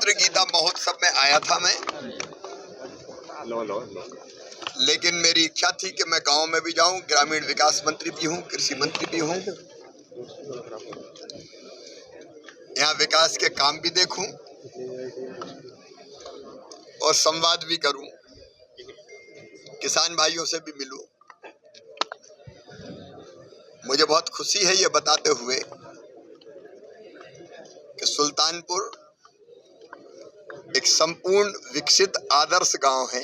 स्वतंत्र गीता महोत्सव में आया था मैं। लेकिन मेरी इच्छा थी कि मैं गांव में भी जाऊं, ग्रामीण विकास मंत्री भी हूं, कृषि मंत्री भी हूं, यहाँ विकास के काम भी देखूं और संवाद भी करूं, किसान भाइयों से भी मिलूं। मुझे बहुत खुशी है ये बताते हुए कि सुल्तानपुर एक संपूर्ण विकसित आदर्श गांव है।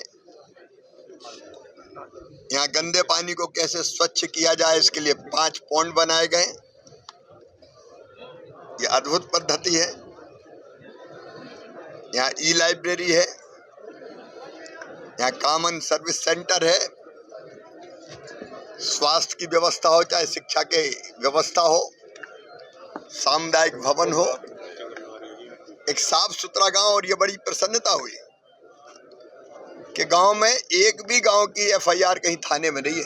यहाँ गंदे पानी को कैसे स्वच्छ किया जाए इसके लिए 5 पॉइंट बनाए गए। ये अद्भुत पद्धति है। यहाँ ई-लाइब्रेरी है, यहाँ कॉमन सर्विस सेंटर है, स्वास्थ्य की व्यवस्था हो चाहे शिक्षा की व्यवस्था हो, सामुदायिक भवन हो, एक साफ सुथरा गांव। और ये बड़ी प्रसन्नता हुई कि गांव में एक भी गांव की एफआईआर कहीं थाने में नहीं है।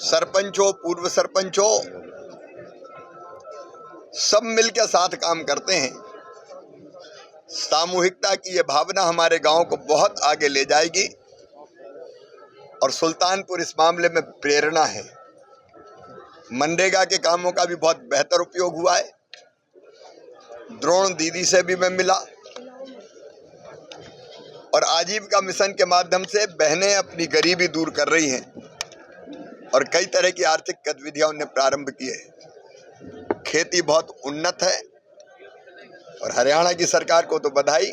सरपंच हो, पूर्व सरपंच हो, सब मिलकर साथ काम करते हैं। सामूहिकता की ये भावना हमारे गांव को बहुत आगे ले जाएगी और सुल्तानपुर इस मामले में प्रेरणा है। मनरेगा के कामों का भी बहुत बेहतर उपयोग हुआ है। द्रोण दीदी से भी मैं मिला और आजीविका मिशन के माध्यम से बहनें अपनी गरीबी दूर कर रही हैं और कई तरह की आर्थिक गतिविधियां उन्हें प्रारंभ की है। खेती बहुत उन्नत है और हरियाणा की सरकार को तो बधाई।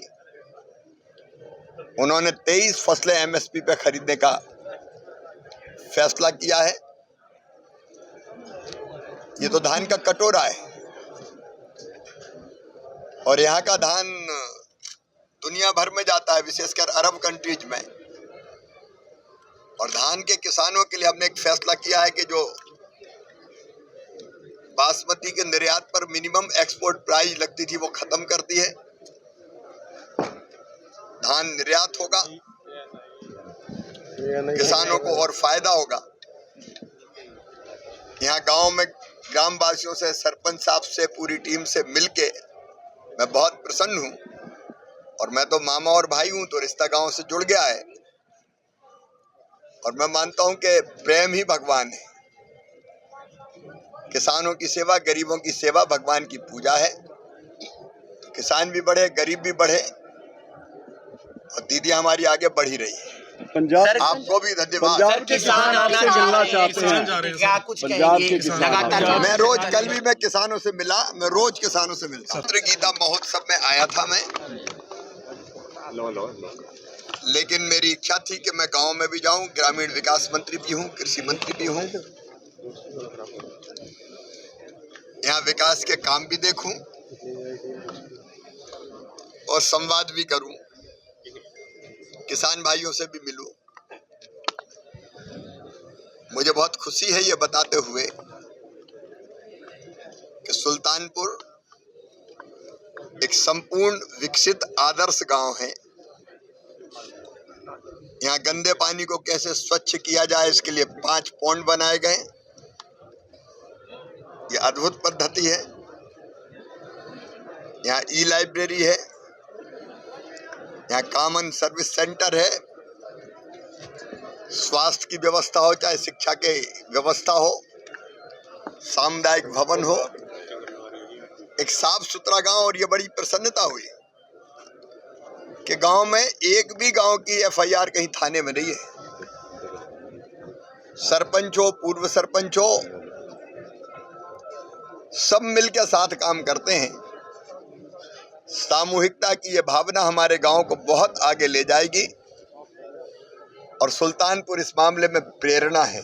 उन्होंने 23 फसलें एमएसपी पे खरीदने का फैसला किया है। ये तो धान का कटोरा है और यहाँ का धान दुनिया भर में जाता है, विशेषकर अरब कंट्रीज में। और धान के किसानों के लिए हमने एक फैसला किया है कि जो बासमती के निर्यात पर मिनिमम एक्सपोर्ट प्राइस लगती थी वो खत्म कर दी है। धान निर्यात होगा, किसानों को और फायदा होगा। यहाँ गांव में ग्राम वासियों से, सरपंच साहब से, पूरी टीम से मिलके मैं बहुत प्रसन्न हूँ। और मैं तो मामा और भाई हूँ तो रिश्ता गांव से जुड़ गया है। और मैं मानता हूँ कि प्रेम ही भगवान है। किसानों की सेवा, गरीबों की सेवा भगवान की पूजा है। किसान भी बढ़े, गरीब भी बढ़े और दीदी हमारी आगे बढ़ी रही है। पंजाब आपको भी धन्यवाद। पंजाब के किसान आपसे मिलना चाहते हैं, क्या कुछ पंजाब के कहेंगे? किसान लगातार मैं रोज, कल भी मैं किसानों से मिला, मैं रोज किसानों से मिलता हूं। स्वतंत्र गीता महोत्सव में आया था मैं। लेकिन मेरी इच्छा थी कि मैं गांव में भी जाऊं, ग्रामीण विकास मंत्री भी हूं, कृषि मंत्री भी हूं, यहाँ विकास के काम भी देखूं और संवाद भी करूं, किसान भाइयों से भी मिलूं। मुझे बहुत खुशी है ये बताते हुए कि सुल्तानपुर एक संपूर्ण विकसित आदर्श गांव है। यहाँ गंदे पानी को कैसे स्वच्छ किया जाए इसके लिए 5 पॉइंट बनाए गए। ये अद्भुत पद्धति है। यहाँ ई-लाइब्रेरी है, यहाँ कॉमन सर्विस सेंटर है, स्वास्थ्य की व्यवस्था हो चाहे शिक्षा की व्यवस्था हो, सामुदायिक भवन हो, एक साफ सुथरा गांव। और ये बड़ी प्रसन्नता हुई कि गांव में एक भी गांव की एफआईआर कहीं थाने में नहीं है। सरपंच हो, पूर्व सरपंच हो, सब मिलकर साथ काम करते हैं। सामूहिकता की ये भावना हमारे गांव को बहुत आगे ले जाएगी और सुल्तानपुर इस मामले में प्रेरणा है।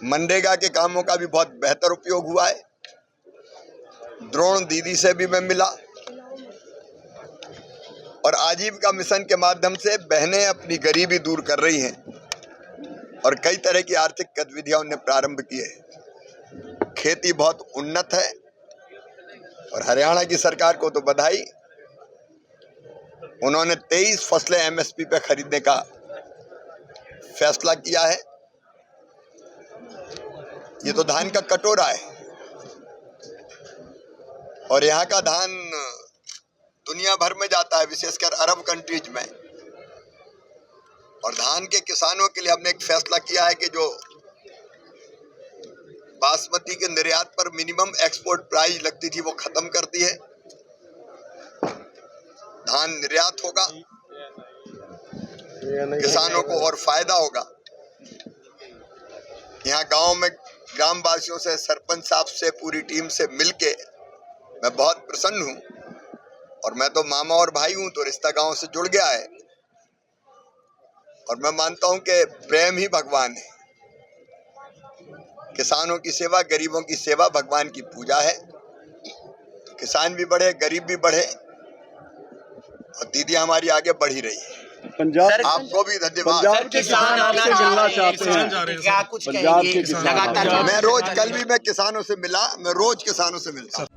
मनरेगा के कामों का भी बहुत बेहतर उपयोग हुआ है। द्रोण दीदी से भी मैं मिला और आजीविका मिशन के माध्यम से बहनें अपनी गरीबी दूर कर रही हैं और कई तरह की आर्थिक गतिविधियां उन्हें प्रारंभ की है। खेती बहुत उन्नत है और हरियाणा की सरकार को तो बधाई। उन्होंने 23 फसलें एमएसपी पे खरीदने का फैसला किया है। ये तो धान का कटोरा है और यहाँ का धान दुनिया भर में जाता है, विशेषकर अरब कंट्रीज में। और धान के किसानों के लिए हमने एक फैसला किया है कि जो बासमती के निर्यात पर मिनिमम एक्सपोर्ट प्राइस लगती थी वो खत्म कर दी है। धान निर्यात होगा, किसानों को और फायदा होगा। यहाँ गांव में ग्राम वासियों से, सरपंच साहब से, पूरी टीम से मिलके मैं बहुत प्रसन्न हूँ। और मैं तो मामा और भाई हूँ, तो रिश्ता गांव से जुड़ गया है। और मैं मानता हूँ कि प्रेम ही भगवान है। किसानों की सेवा, गरीबों की सेवा भगवान की पूजा है। किसान भी बढ़े, गरीब भी बढ़े, और दीदी हमारी आगे बढ़ी रही है। पंजाब आपको भी धन्यवाद। पंजाब के किसान आपसे मिलना चाहते किसान जा रहे हैं। हैं क्या सर। कुछ पंजाब कहेंगे के किसान लगातार मैं रोज, कल भी मैं किसानों से मिला, मैं रोज किसानों से मिलता हूँ।